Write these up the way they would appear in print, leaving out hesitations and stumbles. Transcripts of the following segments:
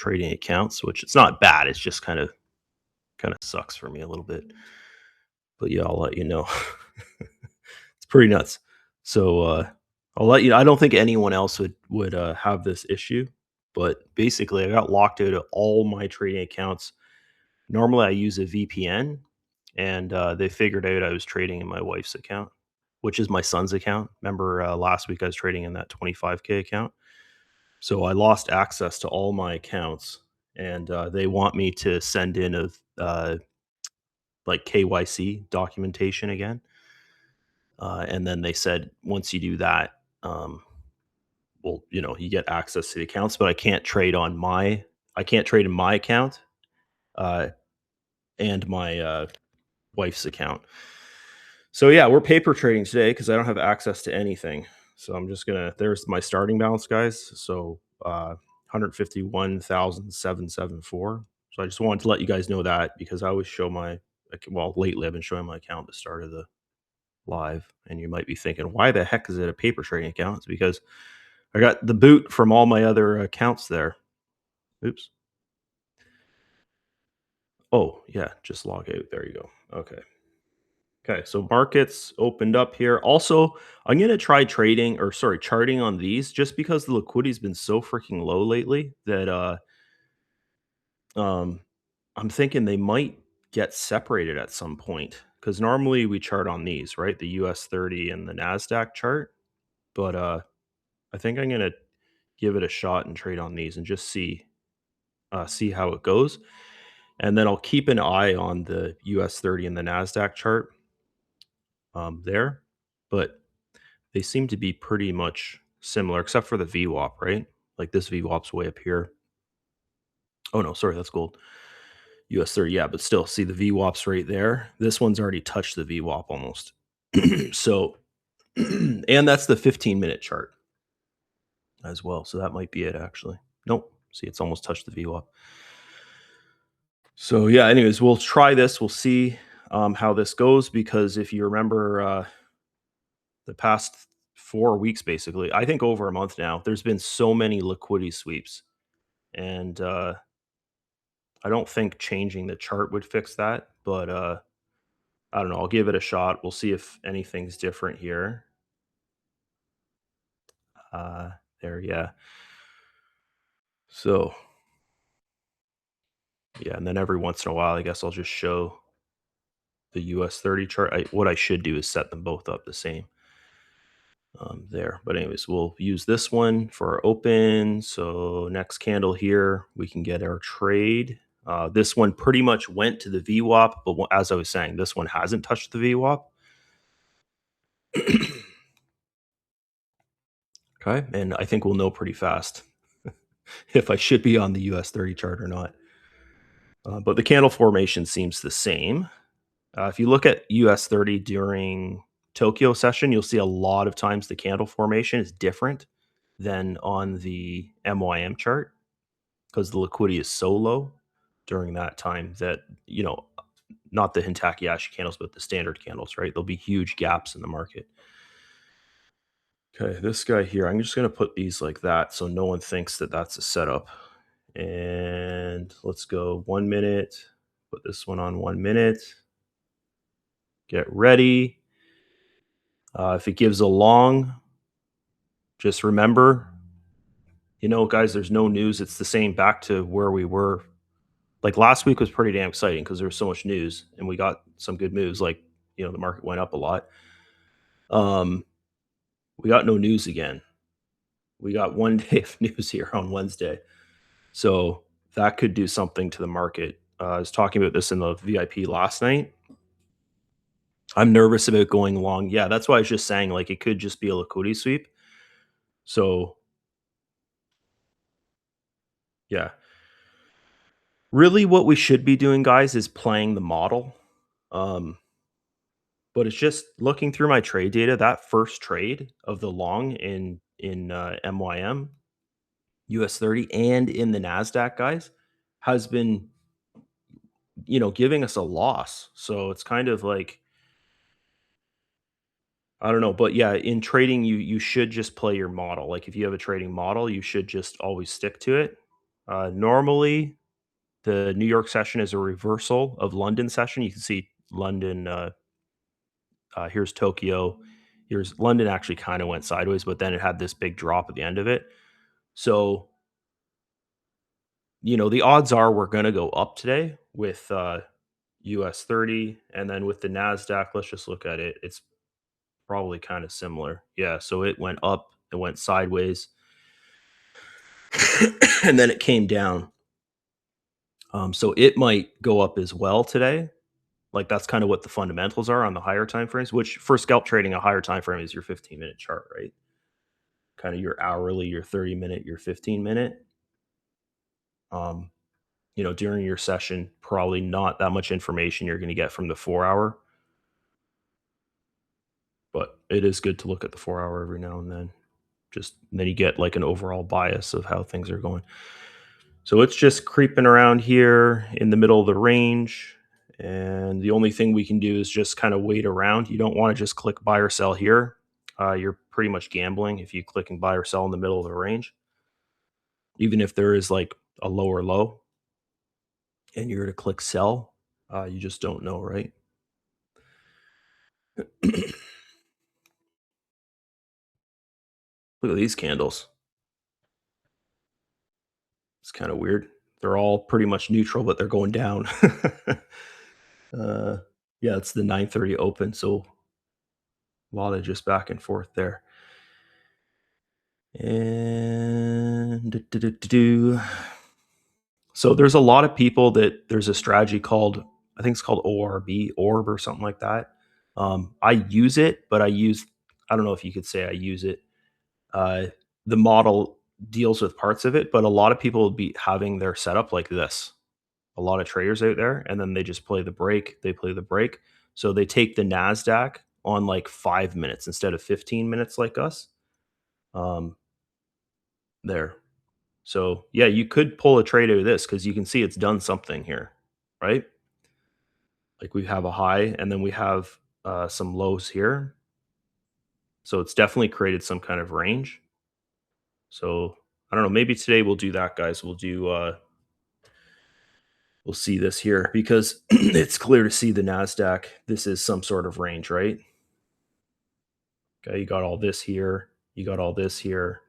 trading accounts, which it's not bad. It's just kind of sucks for me a little bit. But yeah, I'll let you know. It's pretty nuts. So I'll let you. I don't think anyone else would have this issue, but basically, I got locked out of all my trading accounts. Normally, I use a VPN, and they figured out I was trading in my wife's account, which is my son's account. Remember last week I was trading in that 25K account. So I lost access to all my accounts, and they want me to send in a like KYC documentation again. And then they said once you do that, um, well, you get access to the accounts, but I can't trade in my account uh, and my wife's account. So yeah, we're paper trading today because I don't have access to anything. So I'm just gonna. There's my starting balance, guys. So 151,774. So I just wanted to let you guys know that because I always show well, lately I've been showing my account at the start of the live, and you might be thinking, why the heck is it a paper trading account? It's because I got the boot from all my other accounts there. Oops. Oh yeah, just log out. There you go. Okay. Okay, so markets opened up here. Also, I'm gonna try trading or sorry, charting on these just because the liquidity's been so freaking low lately that um I'm thinking they might get separated at some point. Because normally we chart on these, right? The US30 and the NASDAQ chart. But I think I'm gonna give it a shot and trade on these and just see how it goes. And then I'll keep an eye on the US30 and the NASDAQ chart there. But they seem to be pretty much similar, except for the VWAP, right? Like this VWAP's way up here. Oh no, sorry, that's gold. US30, yeah, but still, see the VWAP's right there. This one's already touched the VWAP almost. So, and that's the 15-minute chart as well. So that might be it actually. Nope. See, it's almost touched the VWAP. So yeah, anyways, we'll try this. We'll see how this goes because if you remember the past 4 weeks, basically, I think over a month now, there's been so many liquidity sweeps, and I don't think changing the chart would fix that. But I don't know. I'll give it a shot. We'll see if anything's different here. Uh, there, yeah. So yeah, and then every once in a while, I guess I'll just show the US30 chart. What I should do is set them both up the same. There. But anyways, we'll use this one for our open. So next candle here, we can get our trade. This one pretty much went to the VWAP, but as I was saying, this one hasn't touched the VWAP. Okay, and I think we'll know pretty fast if I should be on the US30 chart or not. But the candle formation seems the same. If you look at US30 during Tokyo session, you'll see a lot of times the candle formation is different than on the MYM chart because the liquidity is so low during that time that, not the Hintaki Ashi candles, but the standard candles, right? There'll be huge gaps in the market. Okay, this guy here, I'm just going to put these like that so no one thinks that that's a setup. And let's go 1 minute. Put this one on 1 minute. Get ready. If it gives a long, just remember, guys, there's no news. It's the same back to where we were. Like last week was pretty damn exciting because there was so much news and we got some good moves. Like, the market went up a lot. We got no news again. We got 1 day of news here on Wednesday. So that could do something to the market. I was talking about this in the VIP last night. I'm nervous about going long. Yeah, that's why I was just saying, like, it could just be a liquidity sweep. So, yeah. Really, what we should be doing, guys, is playing the model. Um, but it's just looking through my trade data. That first trade of the long in MYM, US30, and in the Nasdaq, guys, has been giving us a loss. So it's kind of like I don't know, but yeah, in trading, you should just play your model. Like if you have a trading model, you should just always stick to it. Normally, the New York session is a reversal of London session. You can see London. Here's Tokyo. Here's London. Actually, kind of went sideways, but then it had this big drop at the end of it. So the odds are we're going to go up today with US30, and then with the Nasdaq. Let's just look at it. It's probably kind of similar. Yeah. So it went up. It went sideways, and then it came down. So it might go up as well today. Like that's kind of what the fundamentals are on the higher time frames, which for scalp trading, a higher time frame is your 15-minute chart, right? Kind of your hourly, your 30-minute, your 15-minute. Um, during your session, probably not that much information you're going to get from the 4 hour, but it is good to look at the 4 hour every now and then. Just then you get like an overall bias of how things are going. So it's just creeping around here in the middle of the range. And the only thing we can do is just kind of wait around. You don't want to just click buy or sell here. You're pretty much gambling if you click and buy or sell in the middle of the range, even if there is like a lower low and you're to click sell. You just don't know, right? Look at these candles. It's kind of weird. They're all pretty much neutral, but they're going down. uh, yeah, it's the 9:30 open, so a lot of just back and forth there. And so there's a lot of people that there's a strategy called, I think it's called orb or something like that. I use it, but I don't know if you could say I use it. Uh, the model deals with parts of it, but a lot of people will be having their setup like this. A lot of traders out there, and then they just play the break. They play the break. So they take the Nasdaq on like 5 minutes instead of 15 minutes like us. Um, there. So yeah, you could pull a trade out of this because you can see it's done something here, right? Like we have a high and then we have some lows here. So it's definitely created some kind of range. So I don't know. Maybe today we'll do that, guys. We'll see this here because it's clear to see the Nasdaq. This is some sort of range, right? Okay, you got all this here. You got all this here.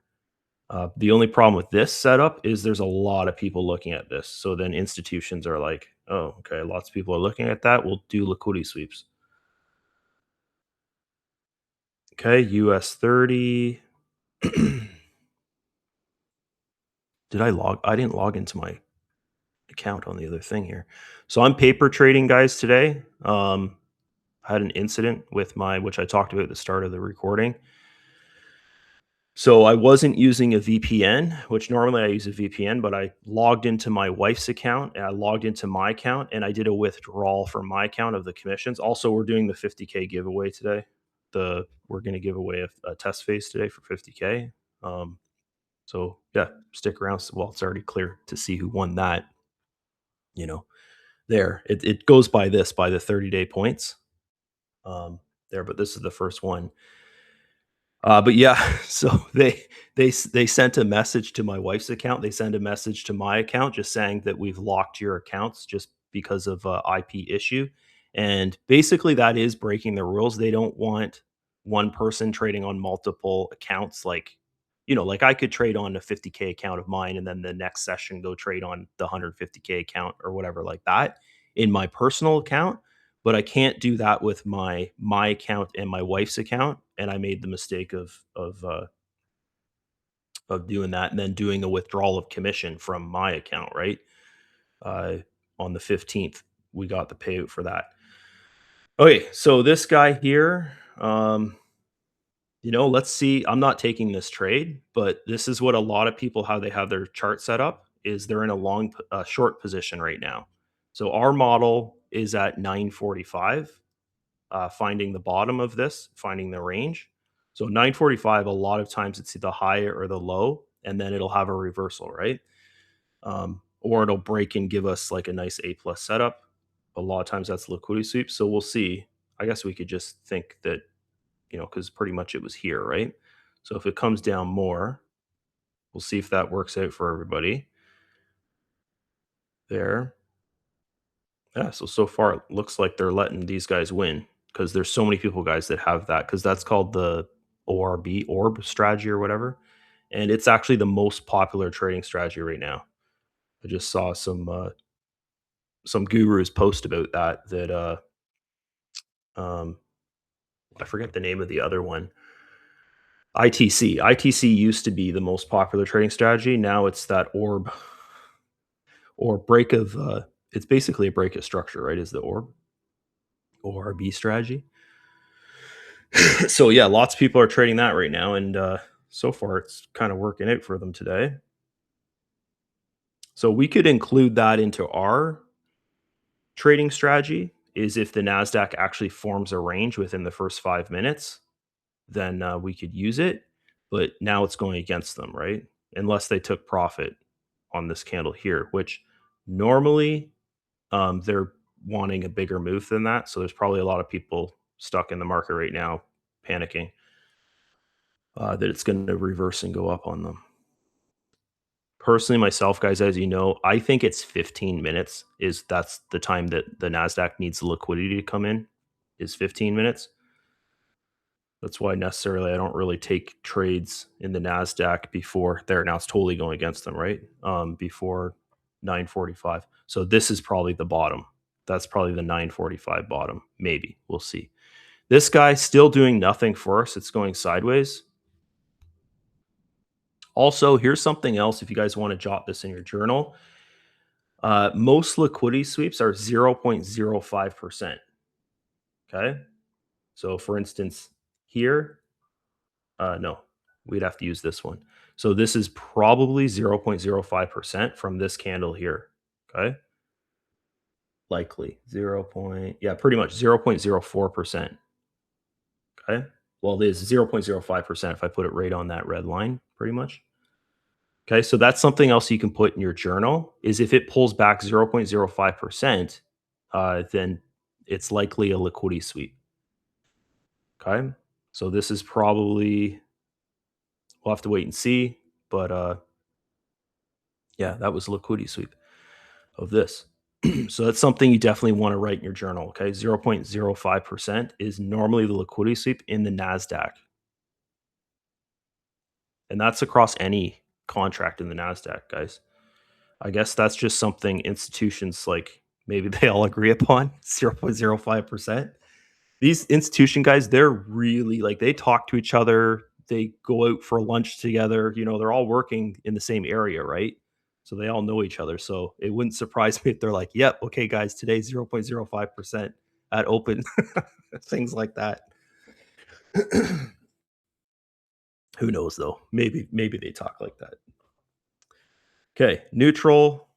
The only problem with this setup is there's a lot of people looking at this. So then institutions are like, oh, okay, lots of people are looking at that. We'll do liquidity sweeps. Okay, US30. Did I log? I didn't log into my account on the other thing here. So I'm paper trading, guys, today. I had an incident with which I talked about at the start of the recording. So I wasn't using a VPN, which normally I use a VPN, but I logged into my wife's account and I logged into my account and I did a withdrawal from my account of the commissions. Also, we're doing the 50K giveaway today. We're going to give away a test phase today for 50K. So yeah, stick around. Well, it's already clear to see who won that. You know, there it goes by the 30-day points. There, but this is the first one. But yeah, so they sent a message to my wife's account. They sent a message to my account just saying that we've locked your accounts just because of a IP issue. And basically that is breaking the rules. They don't want one person trading on multiple accounts like I could trade on a 50K account of mine and then the next session go trade on the 150K account or whatever like that in my personal account, but I can't do that with my account and my wife's account. And I made the mistake of doing that and then doing a withdrawal of commission from my account. Right, uh, on the 15th, we got the payout for that. Okay, so this guy here, let's see. I'm not taking this trade, but this is what a lot of people how they have their chart set up is they're in a short position right now. So our model is at 945. Finding the bottom of this, finding the range. So 945, a lot of times it's the high or the low, and then it'll have a reversal, right? Or it'll break and give us like a nice A plus setup. A lot of times that's liquidity sweep. So we'll see. I guess we could just think that, because pretty much it was here, right? So if it comes down more, we'll see if that works out for everybody. there. Yeah, so far it looks like they're letting these guys win because there's so many people, guys, that have that because that's called the orb strategy or whatever, and it's actually the most popular trading strategy right now. I just saw some gurus post about that. Um, I forget the name of the other one. ITC used to be the most popular trading strategy. Now it's that orb or break of. It's basically a break of structure, right? Is the ORB strategy? So yeah, lots of people are trading that right now, and so far it's kind of working out for them today. So we could include that into our trading strategy. Is if the Nasdaq actually forms a range within the first 5 minutes, then we could use it. But now it's going against them, right? Unless they took profit on this candle here, which normally they're wanting a bigger move than that. So there's probably a lot of people stuck in the market right now, panicking that it's going to reverse and go up on them. Personally, myself, guys, as you know, I think it's 15 minutes. That's the time that the Nasdaq needs the liquidity to come in? Is 15 minutes. That's why necessarily I don't really take trades in the Nasdaq before there. Now it's totally going against them, right? Before 9:45. So this is probably the bottom. That's probably the 9:45 bottom. Maybe we'll see. This guy still doing nothing for us. It's going sideways. Also, here's something else. If you guys want to jot this in your journal, most liquidity sweeps are 0.05%. Okay. So for instance, here, no, we'd have to use this one. So this is probably 0.05% from this candle here. Okay. Likely 0. Yeah, pretty much 0.04%. Okay. Well, it is 0.05% if I put it right on that red line, pretty much. Okay. So that's something else you can put in your journal is if it pulls back 0.05%, then it's likely a liquidity sweep. Okay. So this is probably we'll have to wait and see, but yeah, that was a liquidity sweep of this. So that's something you definitely want to write in your journal. Okay. 0.05% is normally the liquidity sweep in the NASDAQ. And that's across any contract in the NASDAQ, guys. I guess that's just something institutions like maybe they all agree upon 0.05%. These institution guys, they're really like they talk to each other, they go out for lunch together, they're all working in the same area, right? So they all know each other. So it wouldn't surprise me if they're like, "Yep, okay guys, today 0.05% at open." Things like that. Who knows though? Maybe they talk like that. Okay, neutral.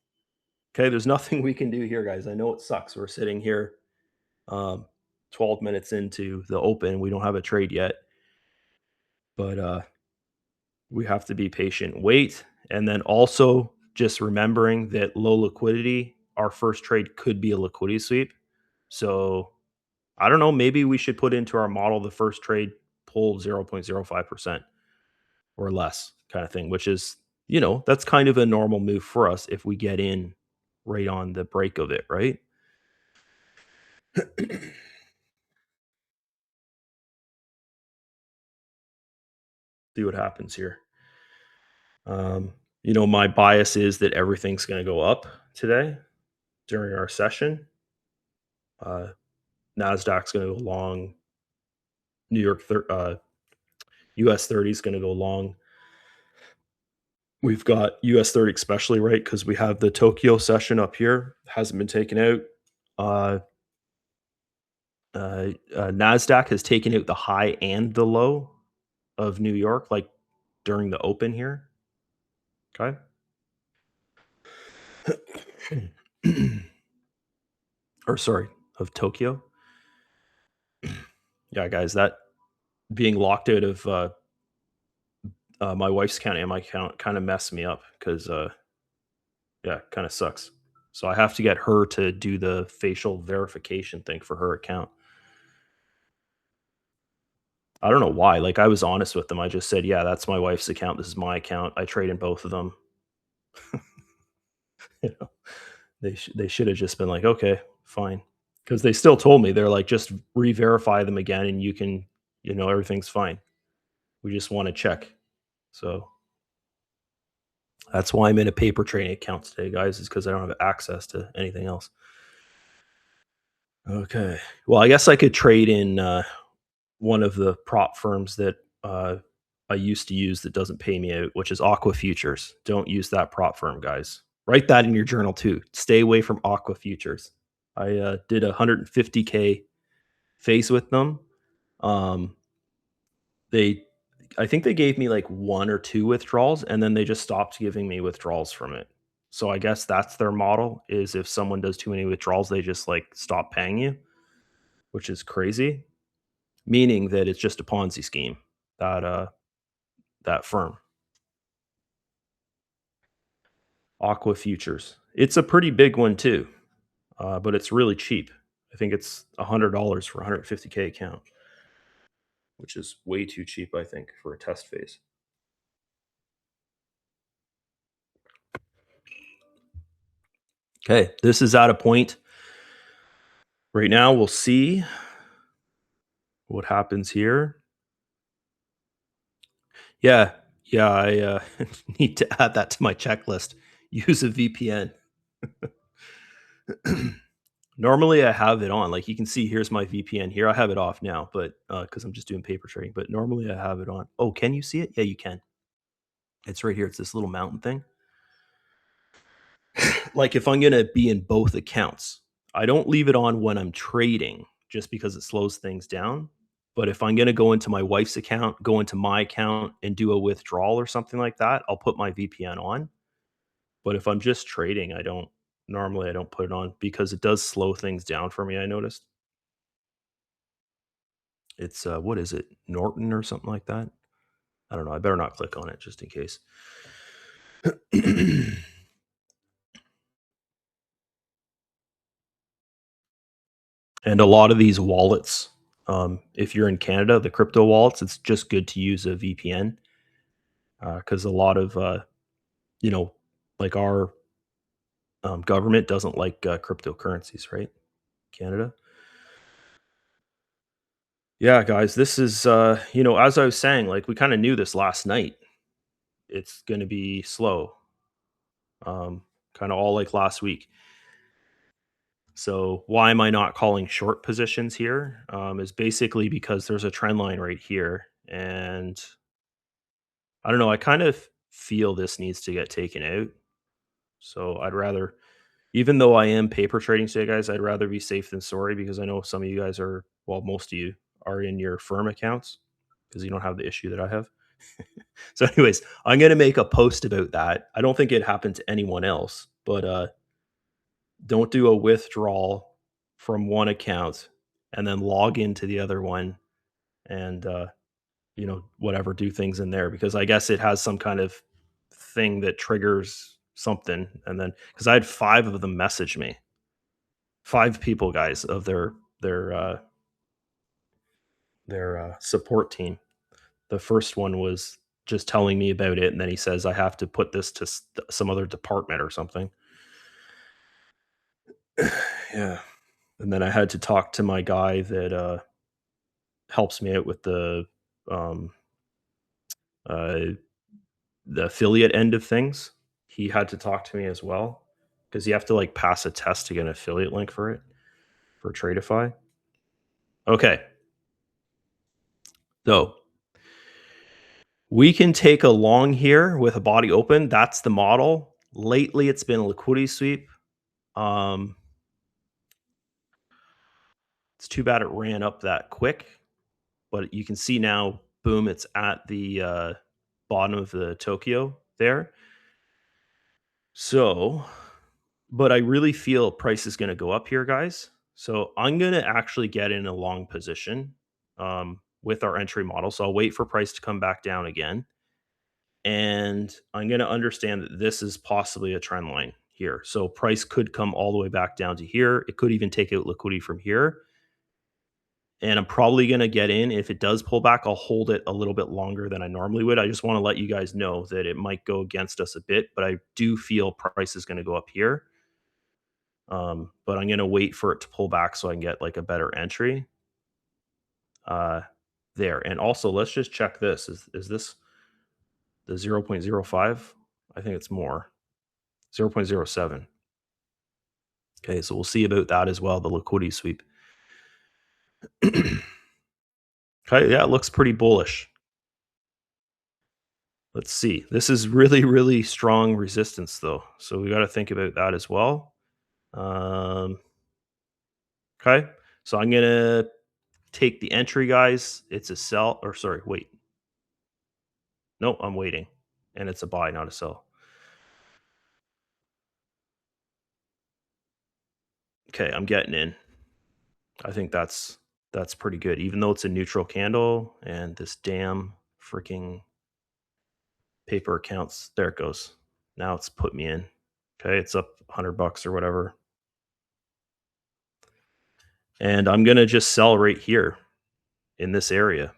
Okay, there's nothing we can do here, guys. I know it sucks. We're sitting here 12 minutes into the open. We don't have a trade yet, but we have to be patient, wait, and then also just remembering that low liquidity, our first trade could be a liquidity sweep. So I don't know, maybe we should put into our model the first trade pull 0.05% or less kind of thing, which is, that's kind of a normal move for us if we get in right on the break of it, right? See what happens here. My bias is that everything's going to go up today during our session. Uh, Nasdaq's going to go long. New York US30 is going to go long. We've got US30 especially right because we have the Tokyo session up here hasn't been taken out. Uh, Nasdaq has taken out the high and the low of New York, like during the open here. Okay. Or sorry, of Tokyo. Yeah, guys, that being locked out of my wife's account and my account kind of messed me up because yeah, kind of sucks. So I have to get her to do the facial verification thing for her account. I don't know why. Like I was honest with them. I just said, "Yeah, that's my wife's account. This is my account. I trade in both of them." You know? They should have just been like, okay, fine, because they still told me they're like, just re-verify them again, and you can, everything's fine. We just want to check. So that's why I'm in a paper trading account today, guys, is because I don't have access to anything else. Okay. Well, I guess I could trade in one of the prop firms that I used to use that doesn't pay me out, which is Aqua Futures. Don't use that prop firm, guys. Write that in your journal too. Stay away from Aqua Futures. I did a 150K phase with them. Um, they, I think they gave me like one or two withdrawals, and then they just stopped giving me withdrawals from it. So I guess that's their model: is if someone does too many withdrawals, they just like stop paying you, which is crazy. Meaning that it's just a Ponzi scheme. That that firm, Aqua Futures. It's a pretty big one too, but it's really cheap. I think it's $100 for a 150K account, which is way too cheap, I think, for a test phase. Okay, this is at a point right now. We'll see what happens here. Yeah, yeah, I need to add that to my checklist. Use a VPN. Normally, I have it on. Like you can see, here's my VPN here. I have it off now, but because I'm just doing paper trading. But normally, I have it on. Oh, can you see it? Yeah, you can. It's right here. It's this little mountain thing. Like if I'm gonna be in both accounts, I don't leave it on when I'm trading, just because it slows things down. But if I'm gonna go into my wife's account, go into my account, and do a withdrawal or something like that, I'll put my VPN on. But if I'm just trading, I don't. Normally, I don't put it on because it does slow things down for me. I noticed. It's what is it? Norton or something like that? I don't know. I better not click on it just in case. And a lot of these wallets, if you're in Canada, the crypto wallets, it's just good to use a VPN, because a lot of you know, like our government doesn't like cryptocurrencies, right? Canada. Yeah, guys, this is as I was saying, like we kind of knew this last night. It's going to be slow, kind of all like last week. So why am I not calling short positions here? Is basically because there's a trend line right here, and I don't know. I kind of feel this needs to get taken out. So I'd rather, even though I am paper trading today, guys, I'd rather be safe than sorry, because I know some of you guys are, well, most of you are in your firm accounts because you don't have the issue that I have. So, anyways, I'm gonna make a post about that. I don't think it happened to anyone else, but don't do a withdrawal from one account and then log into the other one and whatever, do things in there, because I guess it has some kind of thing that triggers something. And then, because I had five of them message me, five people, guys, of their support team. The first one was just telling me about it, and then he says I have to put this to some other department or something. Yeah. And then I had to talk to my guy that helps me out with um, uh, the affiliate end of things. He had to talk to me as well, because you have to like pass a test to get an affiliate link for it, for Tradeify. Okay, so we can take a long here with a body open. That's the model. Lately, it's been a liquidity sweep. Um, it's too bad it ran up that quick, but you can see now, boom, it's at the bottom of the Tokyo there. So, but I really feel price is going to go up here, guys. So I'm going to actually get in a long position with our entry model. So I'll wait for price to come back down again. And I'm going to understand that this is possibly a trend line here. So price could come all the way back down to here. It could even take out liquidity from here. And I'm probably going to get in. If it does pull back, I'll hold it a little bit longer than I normally would. I just want to let you guys know that it might go against us a bit, but I do feel price is going to go up here. But I'm gonna wait for it to pull back so I can get like a better entry uh, there. And also, let's just check this. Is this the 0.05? I think it's more 0.07. Okay, so we'll see about that as well. The liquidity sweep. Okay, yeah, it looks pretty bullish. Let's see. This is really, really strong resistance, though. So we got to think about that as well. Um, okay, so I'm gonna take the entry, guys. It's a sell, or sorry, wait. No, I'm waiting, and it's a buy, not a sell. Okay, I'm getting in. I think that's pretty good, even though it's a neutral candle and this damn freaking paper accounts. There it goes. Now it's put me in. Okay, it's up $100 or whatever. And I'm going to just sell right here in this area.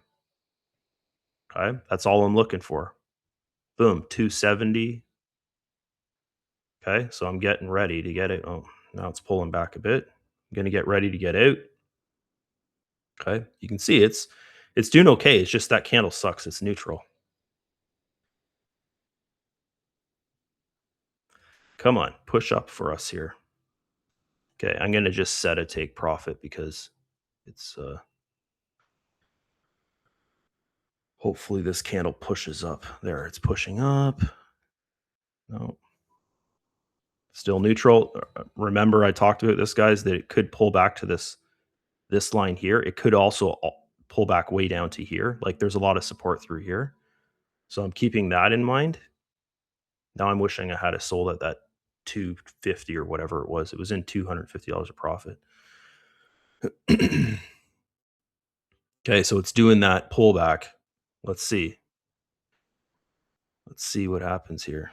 Okay, that's all I'm looking for. Boom, 270. Okay, so I'm getting ready to get it. Oh, now it's pulling back a bit. I'm going to get ready to get out. Okay, you can see it's doing okay. It's just that candle sucks. It's neutral. Come on, push up for us here. Okay, I'm going to just set a take profit because it's hopefully this candle pushes up. There, it's pushing up. No, still neutral. Remember, I talked about this, guys, that it could pull back to this line here. It could also pull back way down to here. Like there's a lot of support through here. So I'm keeping that in mind. Now I'm wishing I had a sold at that 250 or whatever it was. It was in $250 of profit. Okay, so it's doing that pullback. Let's see. Let's see what happens here.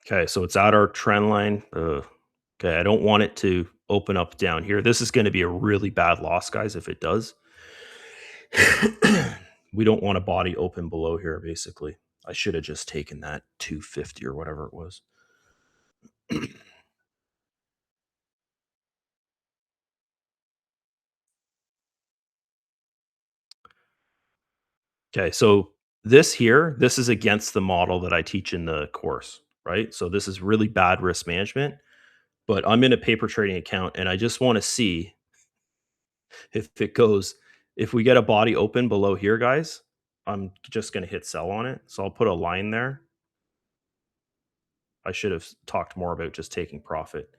Okay, so it's at our trend line. Okay, I don't want it to open up down here. This is going to be a really bad loss, guys, if it does. We don't want a body open below here, basically. I should have just taken that 250 or whatever it was. Okay, so this is against the model that I teach in the course, right? So this is really bad risk management, but I'm in a paper trading account and I just want to see if it goes, if we get a body open below here, guys, I'm just going to hit sell on it. So I'll put a line there. I should have talked more about just taking profit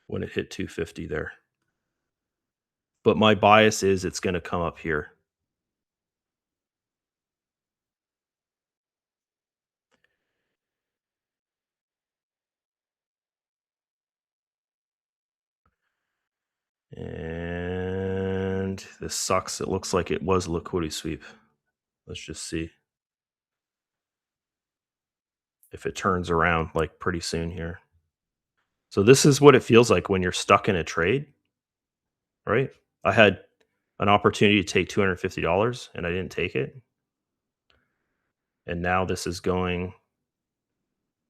when it hit 250 there. But my bias is it's going to come up here. And this sucks. It looks like it was a liquidity sweep. Let's just see if it turns around like pretty soon here. So this is what it feels like when you're stuck in a trade, right? I had an opportunity to take $250 and I didn't take it. And now this is going,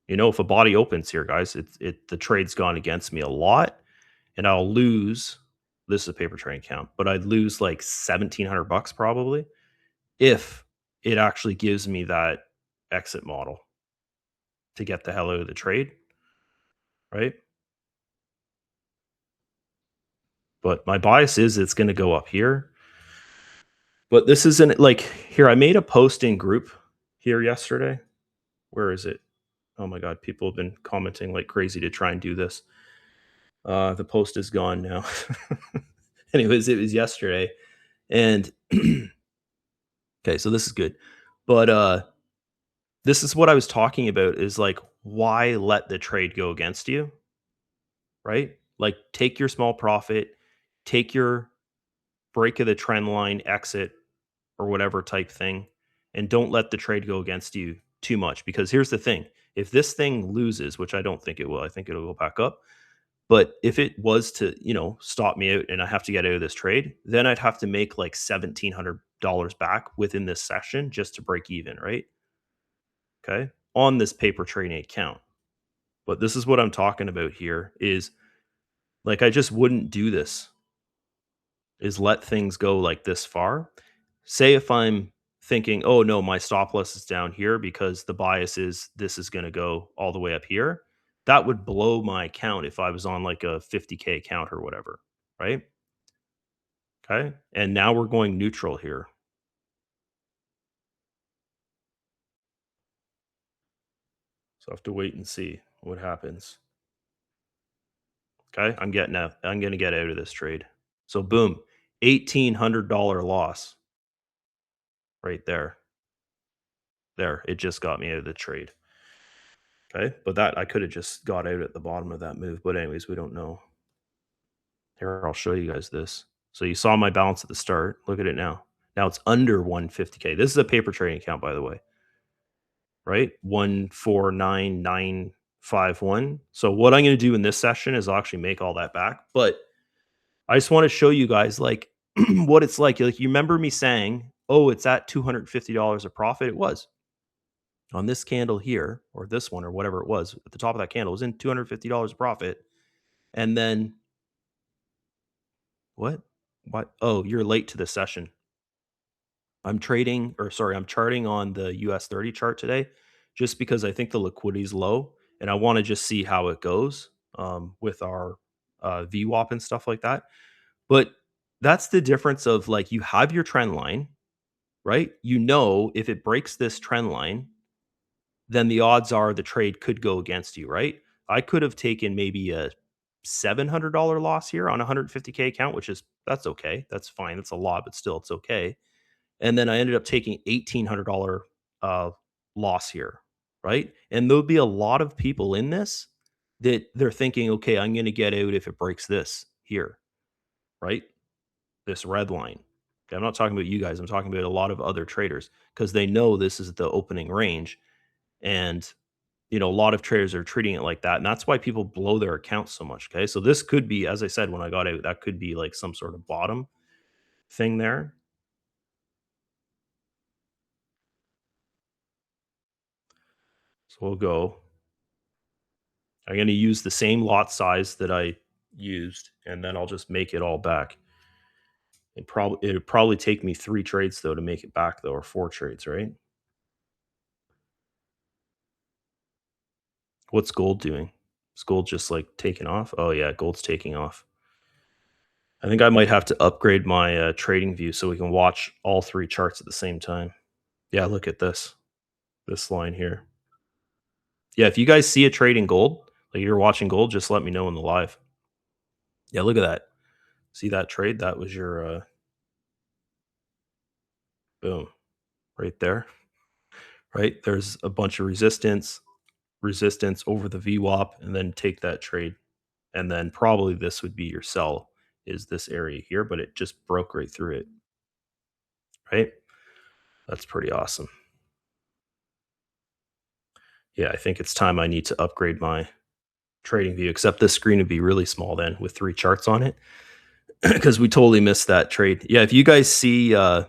if a body opens here, guys, the trade's gone against me a lot and I'll lose. This is a paper trading account, but I'd lose like $1,700 probably if it actually gives me that exit model to get the hell out of the trade, right? But my bias is it's going to go up here. But this isn't like here. I made a post in group here yesterday. Where is it? Oh my God. People have been commenting like crazy to try and do this. The post is gone now. Anyways, it was yesterday. And okay, so this is good. But this is what I was talking about is like, why let the trade go against you? Right? Like, take your small profit, take your break of the trend line exit or whatever type thing, and don't let the trade go against you too much. Because here's the thing: if this thing loses, which I don't think it will, I think it'll go back up. But if it was to, stop me out and I have to get out of this trade, then I'd have to make like $1,700 back within this session just to break even, right? Okay. On this paper trading account. But this is what I'm talking about here is like I just wouldn't do this, is let things go like this far. Say if I'm thinking, oh no, my stop loss is down here because the bias is this is going to go all the way up here. That would blow my account if I was on like a 50K account or whatever, right? Okay. And now we're going neutral here. So I have to wait and see what happens. Okay. I'm going to get out of this trade. So boom, $1,800 loss right there. There, it just got me out of the trade. Okay. But that I could have just got out at the bottom of that move. But anyways, we don't know. Here, I'll show you guys this. So you saw my balance at the start. Look at it now. Now it's under 150K. This is a paper trading account, by the way, right? 149951. So what I'm going to do in this session is I'll actually make all that back. But I just want to show you guys like what it's like. Like you remember me saying, oh, it's at $250 a profit. It was on this candle here, or this one, or whatever it was at the top of that candle. It was in $250 profit. And then what? What? Oh, you're late to the session. I'm charting on the US30 chart today just because I think the liquidity is low and I want to just see how it goes with our VWAP and stuff like that. But that's the difference of like you have your trend line, right? You know, if it breaks this trend line, then the odds are the trade could go against you, right? I could have taken maybe a $700 loss here on a 150K account, which is that's okay. That's fine. That's a lot, but still it's okay. And then I ended up taking $1,800 loss here, right? And there'll be a lot of people in this that they're thinking, okay, I'm going to get out if it breaks this here, right? This red line. Okay, I'm not talking about you guys. I'm talking about a lot of other traders because they know this is the opening range. And, a lot of traders are treating it like that. And that's why people blow their accounts so much. Okay. So this could be, as I said, when I got out, that could be like some sort of bottom thing there. So we'll go. I'm going to use the same lot size that I used, and then I'll just make it all back. It'd probably take me 3 trades though to make it back though, or 4 trades, right? What's gold doing? Is gold just like taking off? Oh yeah, gold's taking off. I think I might have to upgrade my trading view so we can watch all 3 charts at the same time. Yeah, look at this line here. Yeah, if you guys see a trade in gold, like you're watching gold, just let me know in the live. Yeah, look at that. See that trade? That was your boom right there. Right? There's a bunch of resistance over the VWAP, and then take that trade. And then probably this would be your sell is this area here, but it just broke right through it. Right? That's pretty awesome. Yeah, I think it's time I need to upgrade my trading view, except this screen would be really small then with 3 charts on it because we totally missed that trade. Yeah, if you guys see a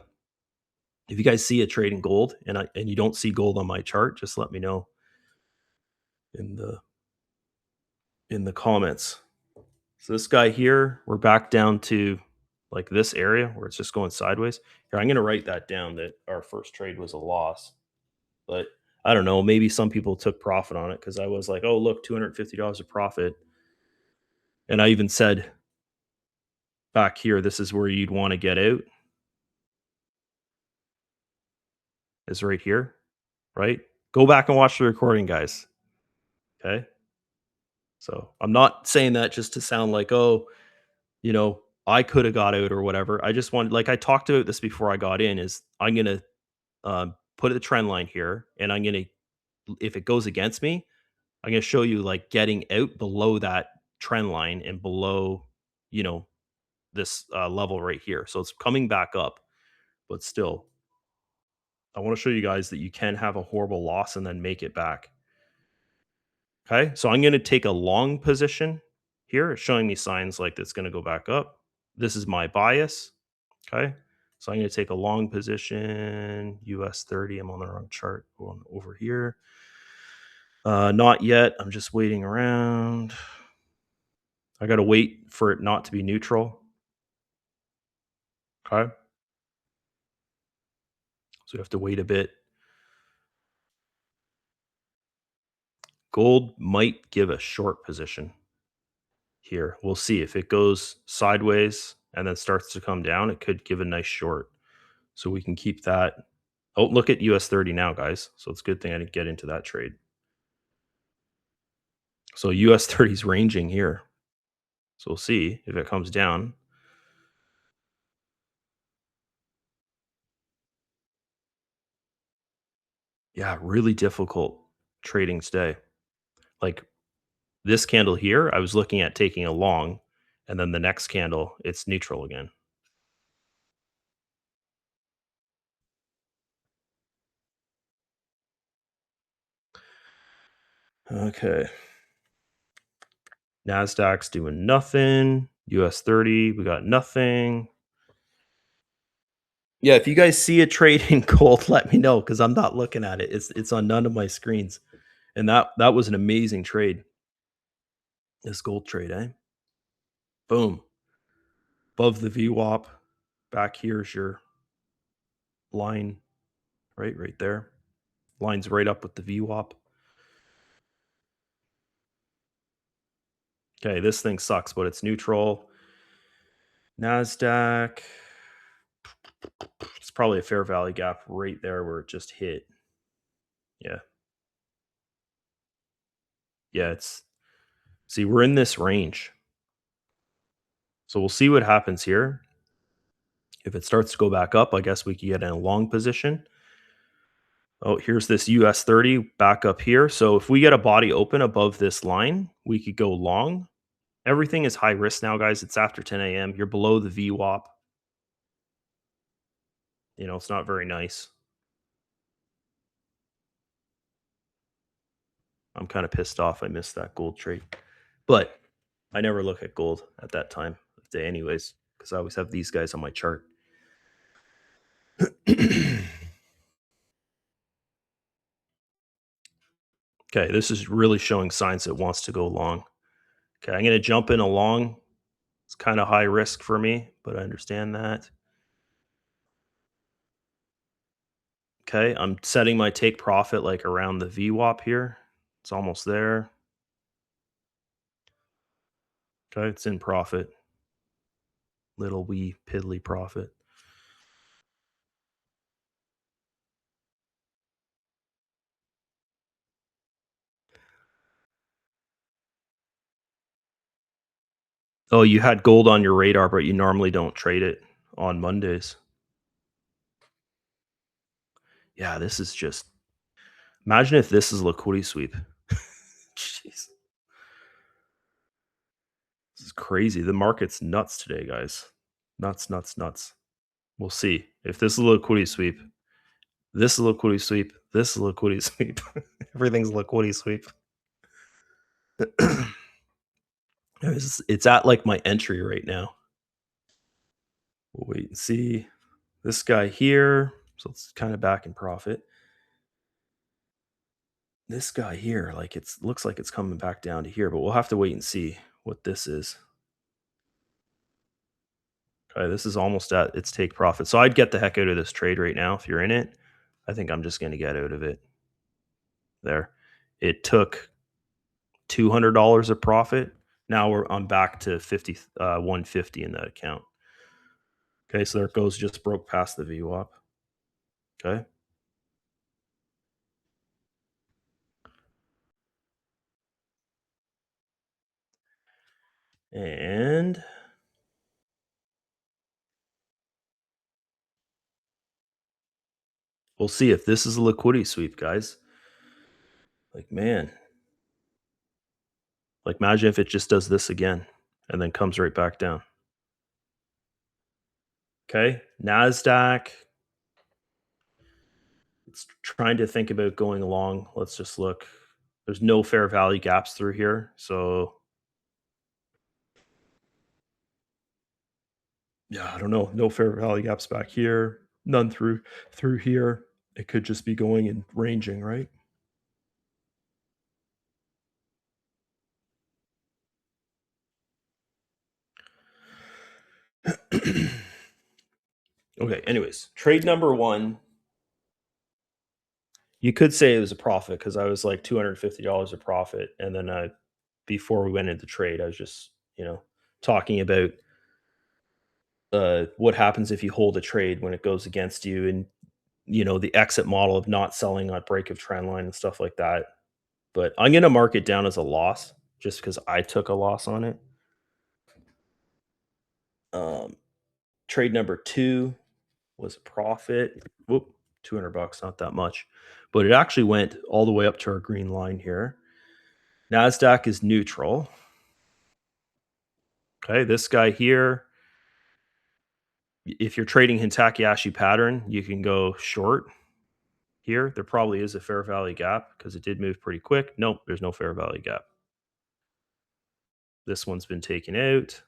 trade in gold and you don't see gold on my chart, just let me know in the comments. So this guy here, we're back down to like this area where it's just going sideways. Here, I'm going to write that down that our first trade was a loss. But I don't know, maybe some people took profit on it because I was like, oh, look, $250 of profit. And I even said back here, this is where you'd want to get out, is right here, right? Go back and watch the recording, guys. Okay. So I'm not saying that just to sound like, oh, I could have got out or whatever. I just wanted, like I talked about this before I got in, is I'm going to put the trend line here, and I'm gonna if it goes against me, I'm gonna show you like getting out below that trend line and below, you know, this level right here. So it's coming back up, but still, I want to show you guys that you can have a horrible loss and then make it back. Okay, so I'm gonna take a long position here. It's showing me signs like it's going to go back up. This is my bias. Okay. So I'm going to take a long position, US30. I'm on the wrong chart. Going over here. Not yet. I'm just waiting around. I got to wait for it not to be neutral. Okay. So we have to wait a bit. Gold might give a short position here. We'll see if it goes sideways and then starts to come down. It could give a nice short. So we can keep that. Oh, look at US30 now, guys. So it's a good thing I didn't get into that trade. So US30 is ranging here. So we'll see if it comes down. Yeah, really difficult trading today. Like this candle here, I was looking at taking a long, and then the next candle, it's neutral again. Okay. NASDAQ's doing nothing. US30, we got nothing. Yeah, if you guys see a trade in gold, let me know because I'm not looking at it. It's on none of my screens. And that was an amazing trade. This gold trade, eh? Boom. Above the VWAP. Back here's your line, right there. Lines right up with the VWAP. Okay, this thing sucks, but it's neutral. NASDAQ. It's probably a fair value gap right there where it just hit. Yeah. Yeah, it's see, we're in this range. So we'll see what happens here. If it starts to go back up, I guess we could get in a long position. Oh, here's this US30 back up here. So if we get a body open above this line, we could go long. Everything is high risk now, guys. It's after 10 a.m. You're below the VWAP. It's not very nice. I'm kind of pissed off I missed that gold trade. But I never look at gold at that time of day anyways, because I always have these guys on my chart. Okay, this is really showing signs it wants to go long. Okay, I'm going to jump in a long. It's kind of high risk for me, but I understand that. Okay, I'm setting my take profit like around the VWAP here. It's almost there. Okay, it's in profit. Little wee piddly profit. Oh, you had gold on your radar, but you normally don't trade it on Mondays. Yeah, this is just imagine if this is liquidity sweep. Jeez. This is crazy. The market's nuts today, guys. Nuts, nuts, nuts. We'll see. If this is a liquidity sweep, this is a liquidity sweep, this is a liquidity sweep. Everything's a liquidity sweep. It's at like my entry right now. We'll wait and see. This guy here, so it's kind of back in profit. This guy here, like it's looks like it's coming back down to here, but we'll have to wait and see what this is. Okay, this is almost at its take profit. So I'd get the heck out of this trade right now if you're in it. I think I'm just going to get out of it. There. It took $200 of profit. Now I'm back to 150 in that account. Okay, so there it goes, just broke past the VWAP. Okay. And we'll see if this is a liquidity sweep, guys. Like, man, like imagine if it just does this again and then comes right back down. Okay. NASDAQ. It's trying to think about going along. Let's just look. There's no fair value gaps through here. So Yeah, I don't know. No fair value gaps back here. None through here. It could just be going and ranging, right? Okay, anyways, trade number 1, you could say it was a profit because I was like $250 a profit, and then before we went into trade, I was just, talking about what happens if you hold a trade when it goes against you, and the exit model of not selling on break of trend line and stuff like that. But I'm gonna mark it down as a loss just because I took a loss on it. Um, Trade number 2 was a profit. Whoop, 200 bucks, not that much. But it actually went all the way up to our green line here. Nasdaq is neutral. Okay, this guy here, if you're trading Hintakeyashi pattern, you can go short here. There probably is a fair value gap because it did move pretty quick. Nope, there's no fair value gap. This one's been taken out.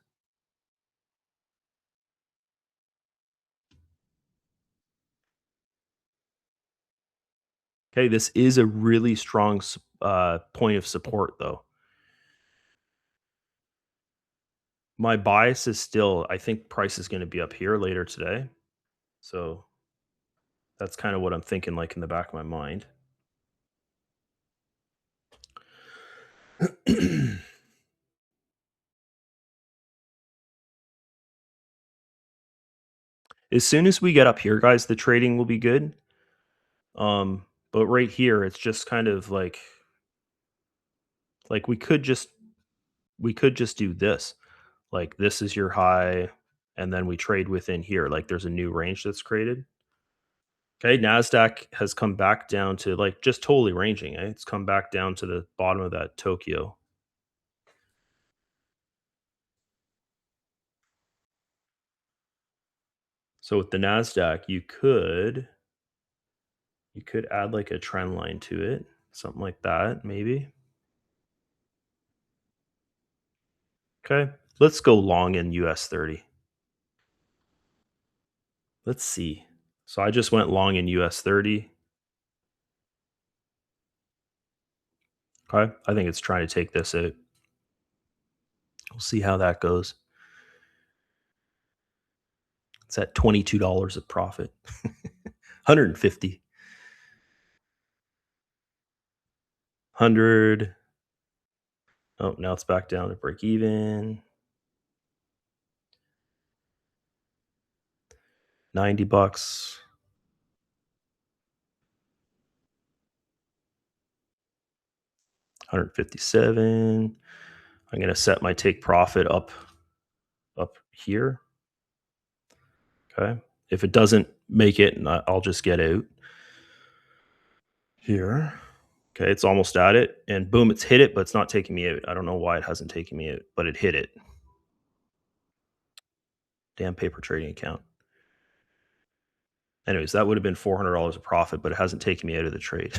Okay, this is a really strong point of support, though. My bias is still, I think price is going to be up here later today. So that's kind of what I'm thinking, like in the back of my mind. As soon as we get up here, guys, the trading will be good. But right here, it's just kind of like we could just do this. Like this is your high, and then we trade within here. Like there's a new range that's created. Okay, Nasdaq has come back down to like just totally ranging. It's come back down to the bottom of that Tokyo. So with the Nasdaq, you could add like a trend line to it, something like that, maybe. Okay, let's go long in US30. Let's see. So I just went long in US30. Okay, I think it's trying to take this out. We'll see how that goes. It's at $22 of profit. 150, 100. Oh, now it's back down to break even. 90 bucks. 157. I'm going to set my take profit up here. Okay. If it doesn't make it, I'll just get out here. Okay, it's almost at it, and boom, it's hit it, but it's not taking me out. I don't know why it hasn't taken me out, but it hit it. Damn paper trading account. Anyways, that would have been $400 of profit, but it hasn't taken me out of the trade.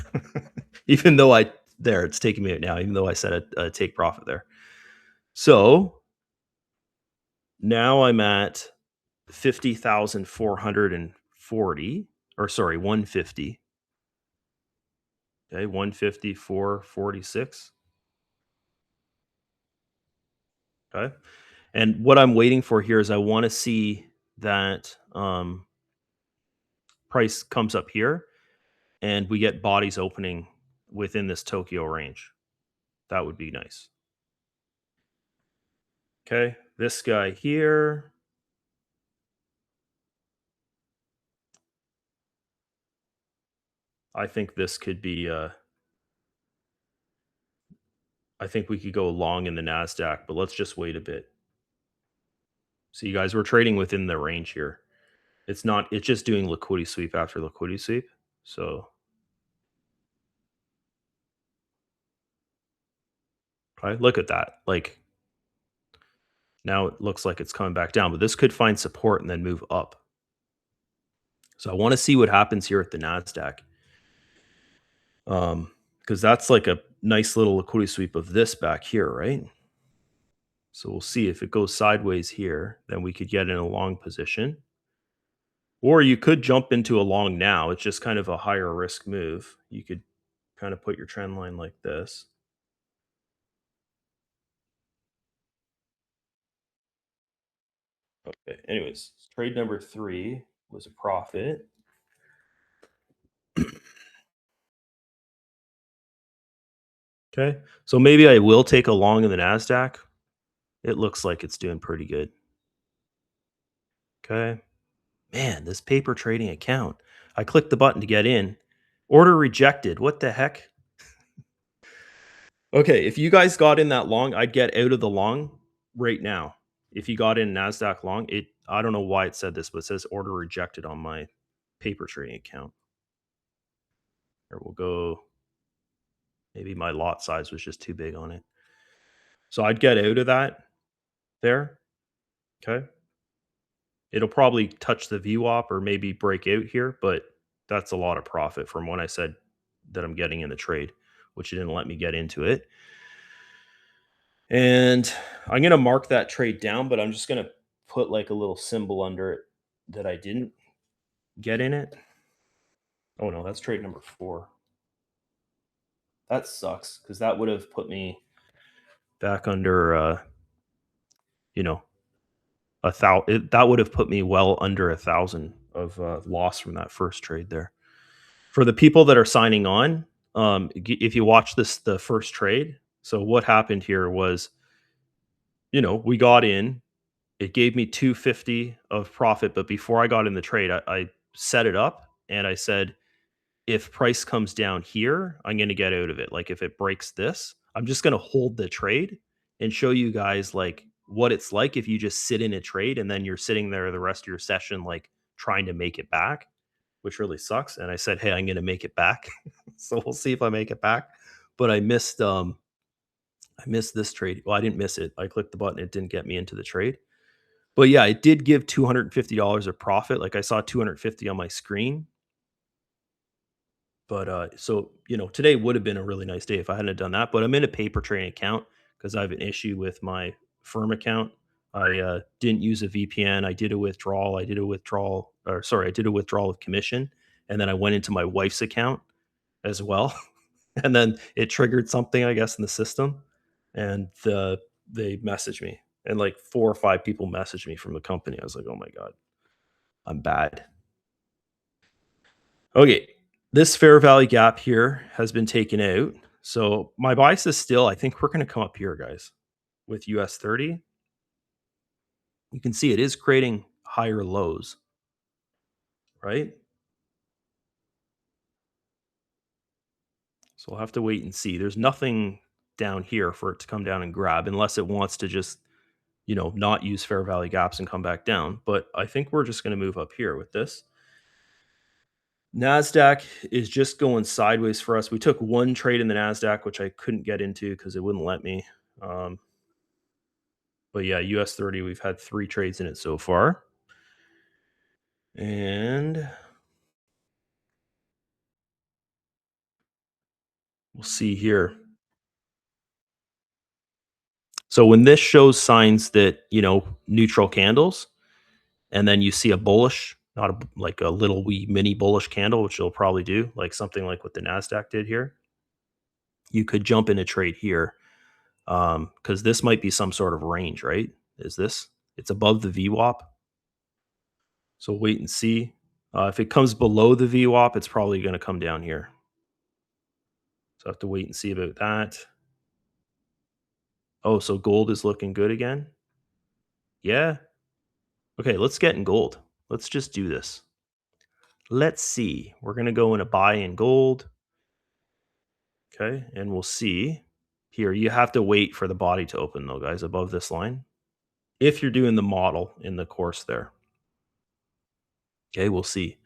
Even though it's taking me out now, even though I set a take profit there. So now I'm at 50,440, or sorry, 150. Okay, 154.46. Okay. And what I'm waiting for here is I want to see that price comes up here and we get bodies opening within this Tokyo range. That would be nice. Okay. This guy here. I think this could be I think we could go long in the Nasdaq, but let's just wait a bit. So you guys, we're trading within the range here. It's just doing liquidity sweep after liquidity sweep. So okay, look at that. Like now it looks like it's coming back down, but this could find support and then move up. So I want to see what happens here at the Nasdaq. Because that's like a nice little liquidity sweep of this back here, right? So we'll see if it goes sideways here, then we could get in a long position. Or you could jump into a long now. It's just kind of a higher risk move. You could kind of put your trend line like this. Okay. Anyways, trade number 3 was a profit. Okay. So maybe I will take a long in the NASDAQ. It looks like it's doing pretty good. Okay. Man, this paper trading account. I clicked the button to get in. Order rejected. What the heck? Okay, if you guys got in that long, I'd get out of the long right now. If you got in NASDAQ long, I don't know why it said this, but it says order rejected on my paper trading account. Or we'll go, maybe my lot size was just too big on it. So I'd get out of that there. Okay. It'll probably touch the VWAP or maybe break out here, but that's a lot of profit from when I said that I'm getting in the trade, which it didn't let me get into it. And I'm going to mark that trade down, but I'm just going to put like a little symbol under it that I didn't get in it. Oh no, that's trade number 4. That sucks because that would have put me back under, you know, that would have put me well under 1,000 of loss from that first trade there. For the people that are signing on, if you watch the first trade, so what happened here was, we got in. It gave me 250 of profit, but before I got in the trade, I set it up and I said, if price comes down here, I'm going to get out of it. Like if it breaks this, I'm just going to hold the trade and show you guys like what it's like if you just sit in a trade and then you're sitting there the rest of your session, like trying to make it back, which really sucks. And I said, hey, I'm going to make it back. So we'll see if I make it back. But I missed this trade. Well, I didn't miss it. I clicked the button. It didn't get me into the trade. But yeah, it did give $250 of profit. Like I saw 250 on my screen. But so today would have been a really nice day if I hadn't have done that. But I'm in a paper trading account because I have an issue with my firm account. I didn't use a VPN. I did a withdrawal. I did a withdrawal of commission, and then I went into my wife's account as well, and then it triggered something, I guess, in the system, and they messaged me, and like 4 or 5 people messaged me from the company. I was like, oh my god, I'm bad. Okay, this fair value gap here has been taken out. So my bias is still, I think we're going to come up here, guys, with US30. You can see it is creating higher lows, right? So we'll have to wait and see. There's nothing down here for it to come down and grab unless it wants to just, not use fair value gaps and come back down. But I think we're just going to move up here with this. NASDAQ is just going sideways for us. We took one trade in the NASDAQ, which I couldn't get into because it wouldn't let me. But yeah, US30, we've had 3 trades in it so far. And we'll see here. So when this shows signs that, neutral candles, and then you see a bullish, not like a little wee mini bullish candle, which it'll probably do, like something like what the NASDAQ did here, you could jump in a trade here. Because this might be some sort of range, right? Is this? It's above the VWAP. So wait and see. If it comes below the VWAP, it's probably going to come down here. So I have to wait and see about that. Oh, so gold is looking good again? Yeah. Okay, let's get in gold. Let's just do this. Let's see. We're going to go in a buy in gold. Okay, and we'll see. Here, you have to wait for the body to open though, guys, above this line. If you're doing the model in the course there. Okay, we'll see.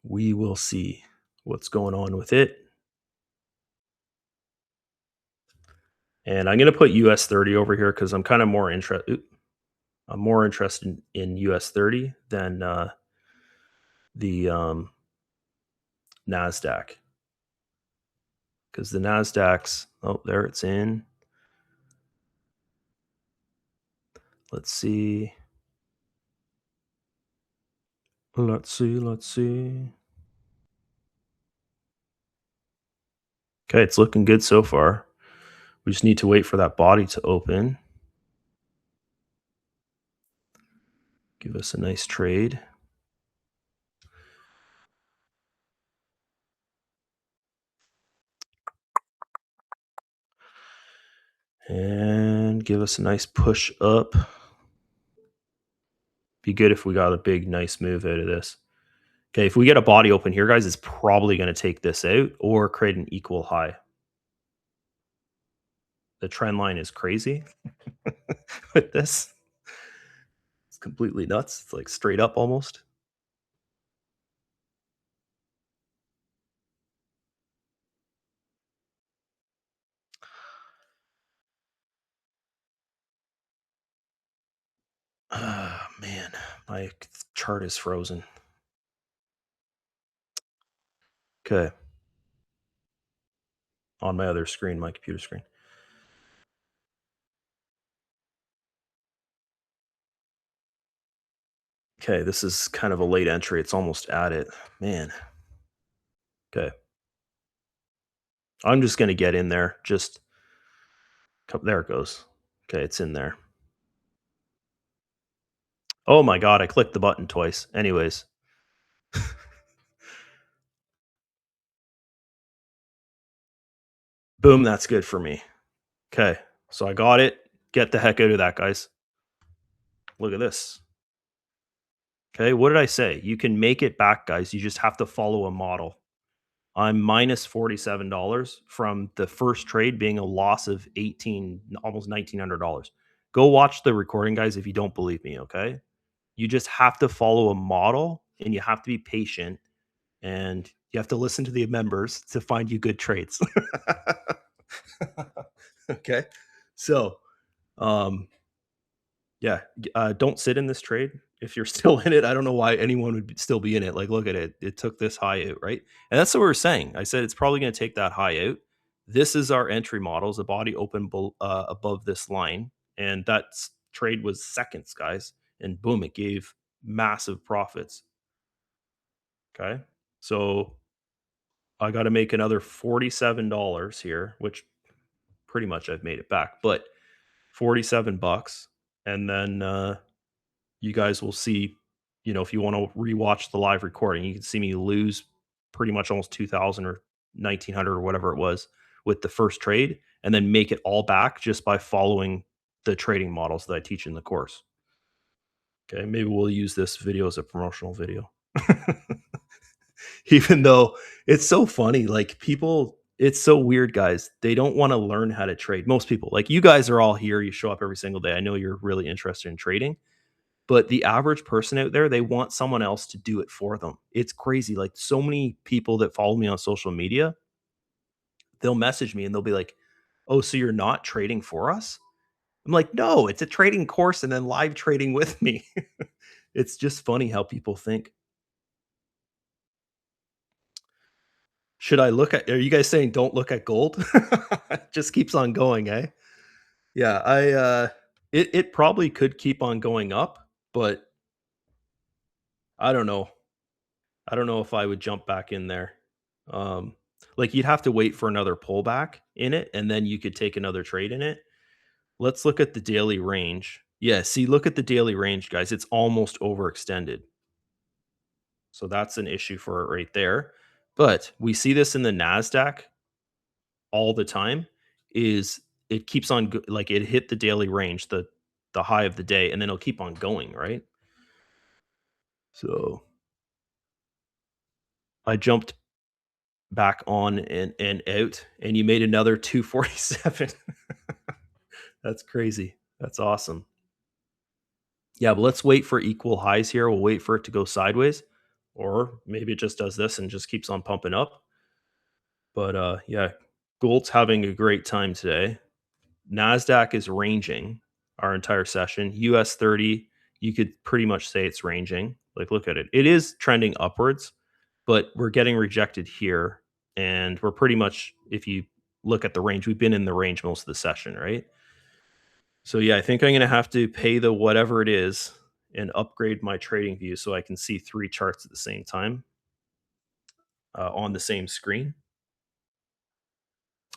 We will see what's going on with it. And I'm going to put US30 over here because I'm kind of more interested. I'm more interested in US30 than the Nasdaq, because the Nasdaq's, oh, there it's in. Let's see. Let's see. Let's see. Okay, it's looking good so far. We just need to wait for that body to open. Give us a nice trade. And give us a nice push up. Be good if we got a big, nice move out of this. Okay, if we get a body open here, guys, it's probably going to take this out or create an equal high. The trend line is crazy with this. It's completely nuts. It's like straight up almost. Ah, man, my chart is frozen. Okay. On my other screen, my computer screen. Okay, this is kind of a late entry. It's almost at it. Man. Okay. I'm just going to get in there. Just there it goes. Okay, it's in there. Oh my god, I clicked the button twice. Anyways. Boom, that's good for me. Okay. So I got it. Get the heck out of that, guys. Look at this. Okay, what did I say? You can make it back, guys. You just have to follow a model. I'm minus $47 from the first trade being a loss of 18, almost $1,900. Go watch the recording, guys, if you don't believe me, okay? You just have to follow a model and you have to be patient and you have to listen to the members to find you good trades. Okay. So, um, yeah, don't sit in this trade if you're still in it. I don't know why anyone would still be in it. Like, look at it. It took this high out, right? And that's what we were saying. I said it's probably going to take that high out. This is our entry models. The body open above this line, and that trade was seconds, guys. And boom, it gave massive profits. Okay, so I got to make another $47 here, which pretty much I've made it back, but 47 bucks, and then you guys will see, if you want to rewatch the live recording, you can see me lose pretty much almost 2000 or 1900 or whatever it was with the first trade and then make it all back just by following the trading models that I teach in the course. Okay, maybe we'll use this video as a promotional video. Even though it's so funny, like people, it's so weird, guys. They don't want to learn how to trade. Most people, like you guys are all here, you show up every single day. I know you're really interested in trading. But the average person out there, they want someone else to do it for them. It's crazy. Like so many people that follow me on social media, they'll message me and they'll be like, "Oh, so you're not trading for us?" I'm like, "No, it's a trading course and then live trading with me." It's just funny how people think. Should I look at, are you guys saying don't look at gold? It just keeps on going, eh? Yeah, it probably could keep on going up, but I don't know. I don't know if I would jump back in there. Um, like you'd have to wait for another pullback in it, and then you could take another trade in it. Let's look at the daily range. Yeah, see, look at the daily range, guys. It's almost overextended. So that's an issue for it right there. But we see this in the NASDAQ all the time, is it keeps on like it hit the daily range, the high of the day, and then it'll keep on going, right? So I jumped back on and out, and you made another 247. That's crazy. That's awesome. Yeah, but let's wait for equal highs here. We'll wait for it to go sideways, or maybe it just does this and just keeps on pumping up. But yeah, gold's having a great time today. Nasdaq is ranging our entire session. US30, you could pretty much say it's ranging. Like, look at it. It is trending upwards, but we're getting rejected here. and we're pretty much, if you look at the range, we've been in the range most of the session, right? So yeah, I think I'm gonna have to pay the whatever it is and upgrade my trading view so I can see 3 charts at the same time, on the same screen.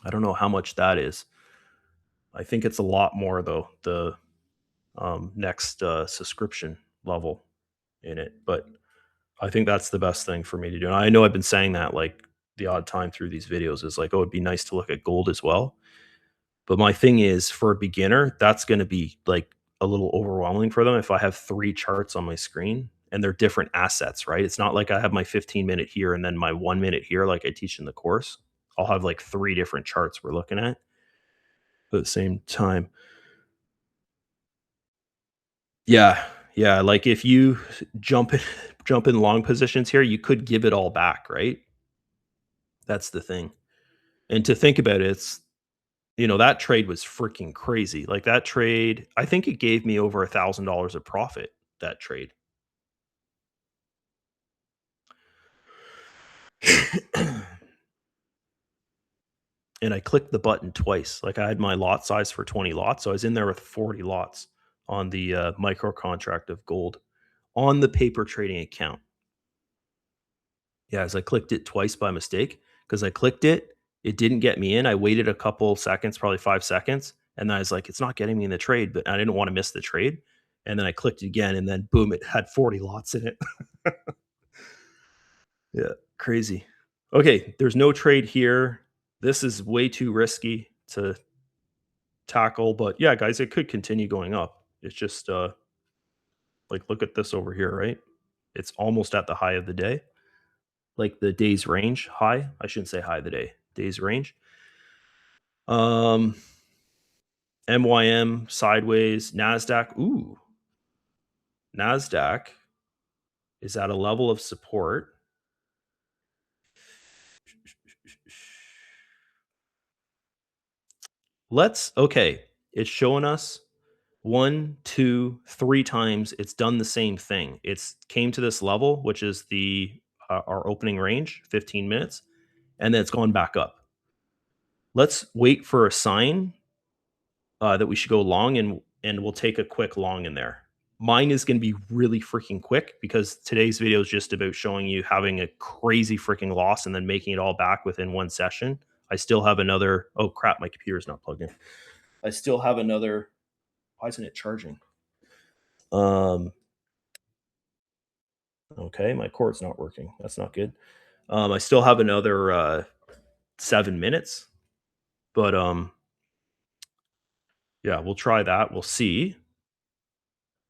I don't know how much that is. I think it's a lot more though, the, next, subscription level in it, but I think that's the best thing for me to do, and I know I've been saying that, like, the odd time through these videos is like, "Oh, it'd be nice to look at gold as well." But my thing is, for a beginner, that's gonna be, like, a little overwhelming for them if I have 3 charts on my screen and they're different assets, right? It's not like I have my 15-minute here and then my 1 minute here like I teach in the course. I'll have, like, 3 different charts we're looking at the same time. Yeah, yeah, like, if you jump in jump in long positions here, you could give it all back, right? That's the thing. And to think about it, it's that trade was freaking crazy. Like, that trade, I think it gave me over $1,000 of profit, that trade. And I clicked the button twice. Like, I had my lot size for 20 lots, so I was in there with 40 lots on the, micro contract of gold on the paper trading account. Yeah, as I clicked it twice by mistake, because I clicked it, it didn't get me in. I waited a couple seconds, probably 5 seconds, and then I was like, "It's not getting me in the trade," but I didn't wanna miss the trade, and then I clicked again, and then boom, it had 40 lots in it. Yeah, crazy. Okay, there's no trade here. This is way too risky to tackle, but yeah, guys, it could continue going up. It's just, like, look at this over here, right? It's almost at the high of the day, like the day's range high. I shouldn't say high of the day, day's range. Um, MYM sideways, Nasdaq. Ooh, Nasdaq is at a level of support. Okay. It's showing us one, two, three times. It's done the same thing. It's came to this level, which is our opening range, 15 minutes, and then it's gone back up. Let's wait for a sign that we should go long, and we'll take a quick long in there. Mine is going to be really freaking quick because today's video is just about showing you having a crazy freaking loss and then making it all back within one session. I still have another. Oh crap, my computer's not plugged in. I still have another. Why isn't it charging? Um. Okay, my cord's not working. That's not good. I still have another 7 minutes, but yeah, we'll try that. We'll see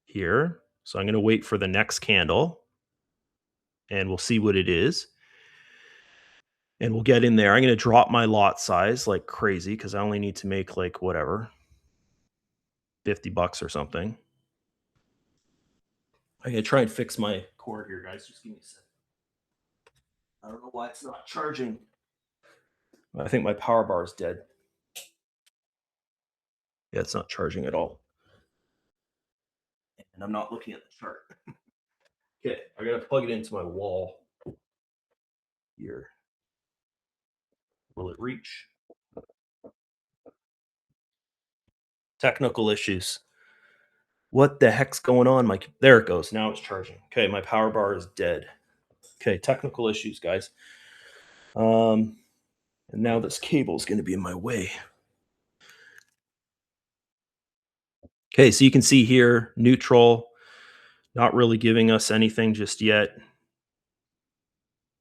here. So I'm going to wait for the next candle, and we'll see what it is. And we'll get in there. I'm going to drop my lot size like crazy because I only need to make like whatever, $50 or something. I'm going to try and fix my cord here, guys. Just give me a sec. I don't know why it's not charging. I think my power bar is dead. Yeah, it's not charging at all. And I'm not looking at the chart. Okay, I got to plug it into my wall here. Will it reach? Technical issues. What the heck's going on? There it goes. Now it's charging. Okay, my power bar is dead. Okay, technical issues, guys. And now this cable is going to be in my way. Okay, so you can see here, neutral, not really giving us anything just yet.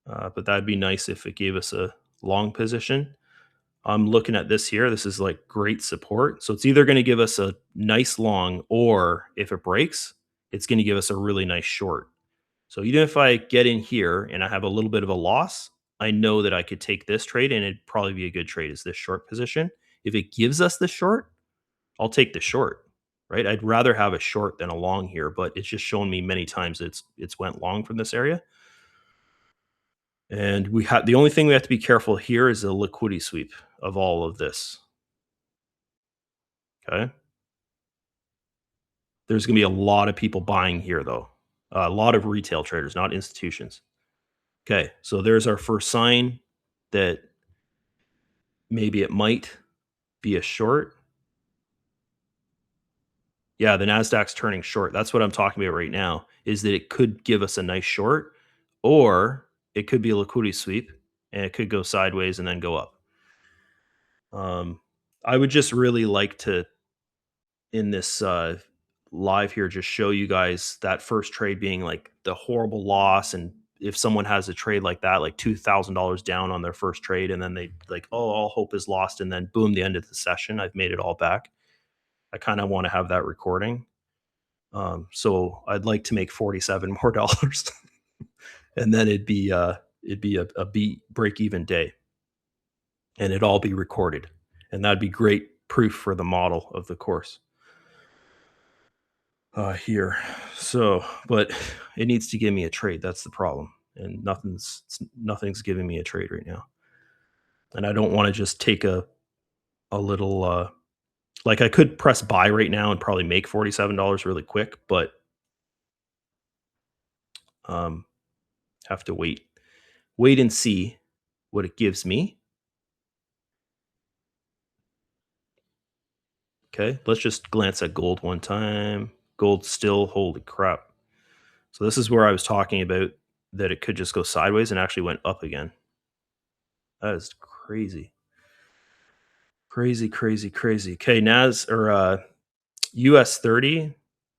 But that'd be nice if it gave us a long position. I'm looking at this here. This is like great support. So it's either going to give us a nice long, or if it breaks, it's going to give us a really nice short. So even if I get in here and I have a little bit of a loss, I know that I could take this trade and it'd probably be a good trade as this short position. If it gives us the short, I'll take the short, right? I'd rather have a short than a long here, but it's just shown me many times it's went long from this area. And we have the only thing we have to be careful here is the liquidity sweep of all of this. Okay. There's going to be a lot of people buying here, though. A lot of retail traders, not institutions. Okay. So there's our first sign. that maybe it might be a short. Yeah, the Nasdaq's turning short. That's what I'm talking about right now, is that it could give us a nice short, or it could be a liquidity sweep and it could go sideways and then go up. Um, I would just really like to, in this live here, just show you guys that first trade being like the horrible loss. And if someone has a trade like that, like $2,000 down on their first trade, and then they like, oh, all hope is lost. And then boom, the end of the session, I've made it all back. I kind of want to have that recording. So I'd like to make 47 more dollars and then it'd be a beat break even day and it'd all be recorded. And that'd be great proof for the model of the course here. So, but it needs to give me a trade. That's the problem. And nothing's giving me a trade right now. And I don't want to just take a little like I could press buy right now and probably make $47 really quick, but um have to wait and see what it gives me. Okay, let's just glance at gold one time. Gold still, holy crap. So this is where I was talking about that it could just go sideways and actually went up again. That is crazy. Crazy, crazy, crazy. Okay, NAS or US30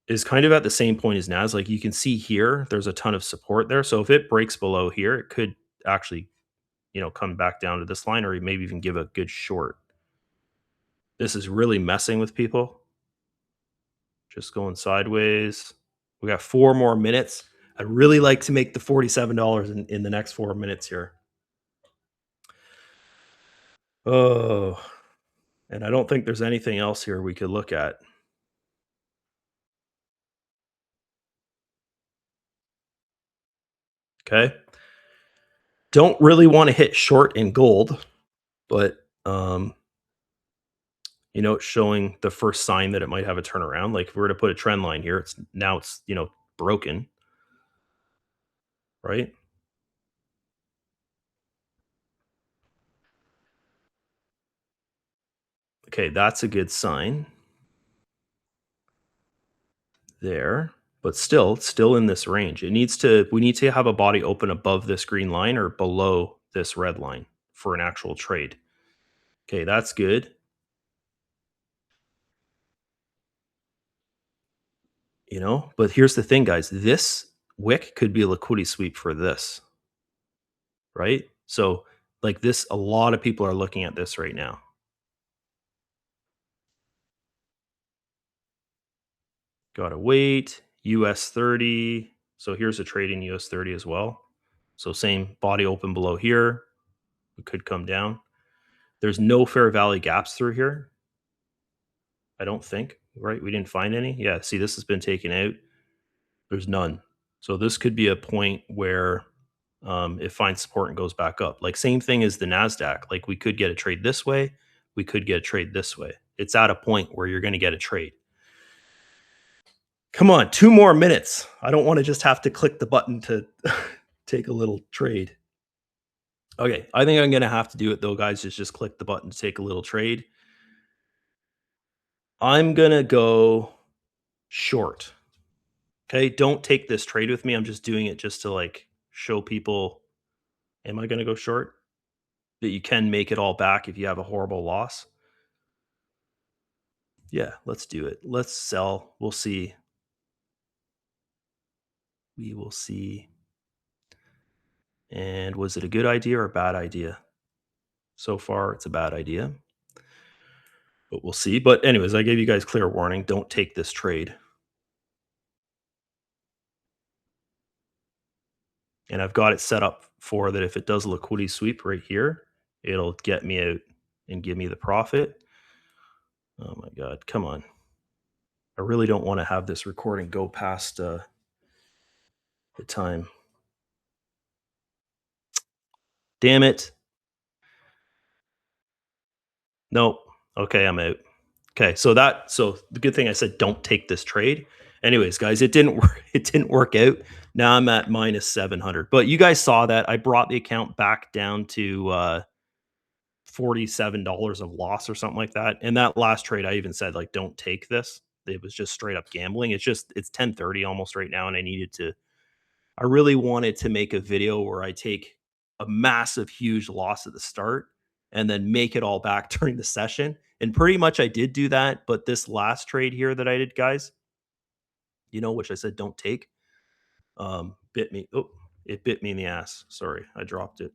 is kind of at the same point as NAS. Like you can see here, there's a ton of support there. So if it breaks below here, it could actually, come back down to this line or maybe even give a good short. This is really messing with people. Just going sideways. We got 4 more minutes. I'd really like to make the $47 in the next 4 minutes here. Oh, and I don't think there's anything else here we could look at. Okay. Don't really want to hit short in gold, but it's showing the first sign that it might have a turnaround. Like if we were to put a trend line here, it's broken, right? Okay, that's a good sign there, but still, it's still in this range. We need to have a body open above this green line or below this red line for an actual trade. Okay, that's good. But here's the thing, guys. This wick could be a liquidity sweep for this, right? So, like this, a lot of people are looking at this right now. Gotta wait. US30. So here's a trade in US30 as well. So same body open below here. It could come down. There's no fair value gaps through here. I don't think, right? We didn't find any. Yeah, see, this has been taken out. There's none. So this could be a point where it finds support and goes back up. Like same thing as the Nasdaq. Like we could get a trade this way, we could get a trade this way. It's at a point where you're going to get a trade. Come on, 2 more minutes. I don't want to just have to click the button to take a little trade. Okay, I think I'm going to have to do it though, guys. Just click the button to take a little trade. I'm going to go short. Okay, don't take this trade with me. I'm just doing it just to like show people. Am I going to go short? That you can make it all back if you have a horrible loss. Yeah, let's do it. Let's sell. We'll see. We will see. And was it a good idea or a bad idea? So far, it's a bad idea, but we'll see. But, anyways, I gave you guys clear warning. Don't take this trade. And I've got it set up for that if it does a liquidity sweep right here, it'll get me out and give me the profit. Oh my God, come on. I really don't want to have this recording go past the time. Damn it. Nope. Okay, I'm out. Okay, so the good thing I said don't take this trade. Anyways, guys, it didn't work. It didn't work out. Now I'm at minus 700. But you guys saw that I brought the account back down to $47 of loss or something like that. And that last trade, I even said like, don't take this. It was just straight up gambling. It's 10:30 almost right now, and I really wanted to make a video where I take a massive, huge loss at the start and then make it all back during the session. And pretty much I did do that. But this last trade here that I did, guys, which I said don't take, bit me. Oh, it bit me in the ass. Sorry, I dropped it.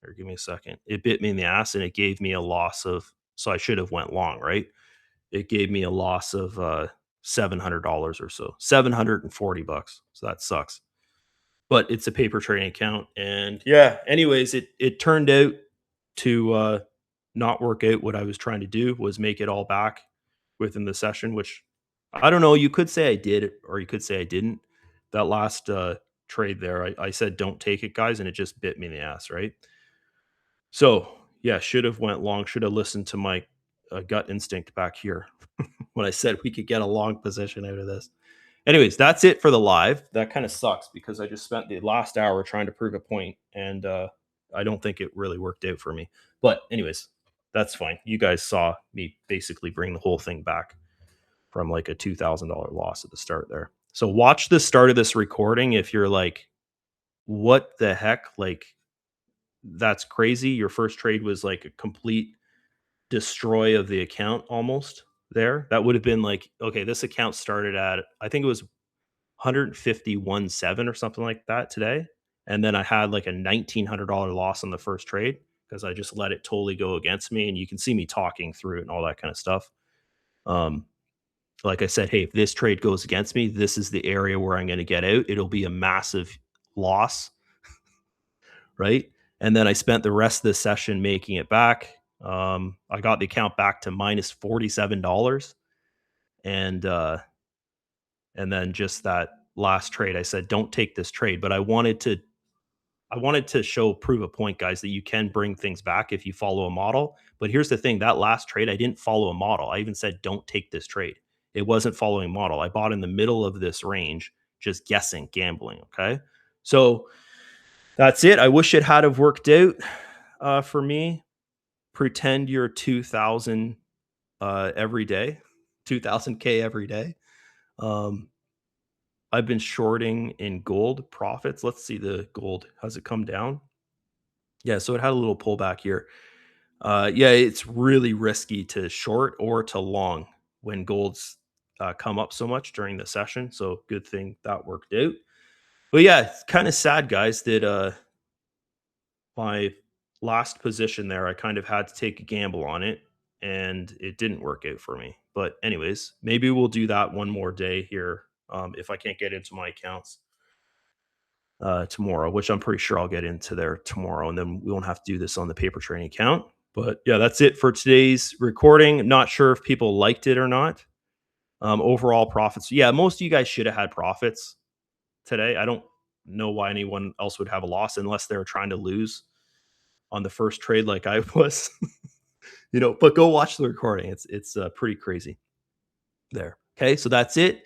Here, give me a second. It bit me in the ass and it gave me a loss of, so I should have went long, right? It gave me a loss of $700 or so, 740 bucks. So that sucks. But it's a paper trading account. And yeah, anyways, it turned out to not work out. What I was trying to do was make it all back within the session, which I don't know. You could say I did, or you could say I didn't. That last trade there, I said don't take it, guys, and it just bit me in the ass, right? So yeah, should have went long. Should have listened to my gut instinct back here when I said we could get a long position out of this. Anyways, that's it for the live. That kind of sucks because I just spent the last hour trying to prove a point, and I don't think it really worked out for me. But anyways, that's fine. You guys saw me basically bring the whole thing back from like a $2,000 loss at the start there. So watch the start of this recording if you're like, what the heck? Like, that's crazy. Your first trade was like a complete destroy of the account almost there. That would have been like, okay, this account started at, I think it was 151.7 or something like that today. And then I had like a $1,900 loss on the first trade because I just let it totally go against me. And you can see me talking through it and all that kind of stuff. Um, like I said, hey, if this trade goes against me, this is the area where I'm going to get out. It'll be a massive loss, right? And then I spent the rest of the session making it back. I got the account back to minus $47, and then just that last trade, I said, don't take this trade. But I wanted to prove a point, guys, that you can bring things back if you follow a model. But here's the thing: that last trade, I didn't follow a model. I even said, don't take this trade. It wasn't following model. I bought in the middle of this range, just guessing, gambling. Okay, so that's it. I wish it had have worked out for me. Pretend you're 2,000 every day, 2,000K every day. Um, I've been shorting in gold profits. Let's see the gold. Has it come down? Yeah, so it had a little pullback here. Yeah, it's really risky to short or to long when gold's come up so much during the session. So good thing that worked out. But yeah, it's kind of sad, guys, that my last position there, I kind of had to take a gamble on it, and it didn't work out for me. But anyways, maybe we'll do that one more day here if I can't get into my accounts tomorrow, which I'm pretty sure I'll get into there tomorrow, and then we won't have to do this on the paper trading account. But yeah, that's it for today's recording. Not sure if people liked it or not. Overall profits, yeah, most of you guys should have had profits today. I don't know why anyone else would have a loss unless they're trying to lose on the first trade like I was. But go watch the recording. It's pretty crazy there. Okay, so that's it.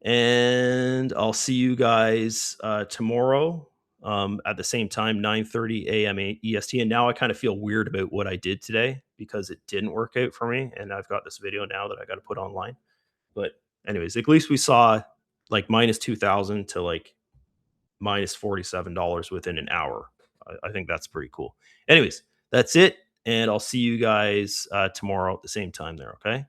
And I'll see you guys tomorrow at the same time, 9:30 a.m. EST. And now I kind of feel weird about what I did today because it didn't work out for me. And I've got this video now that I got to put online. But anyways, at least we saw like minus 2,000 to like minus $47 within an hour. I think that's pretty cool. Anyways, that's it. And I'll see you guys tomorrow at the same time there. Okay.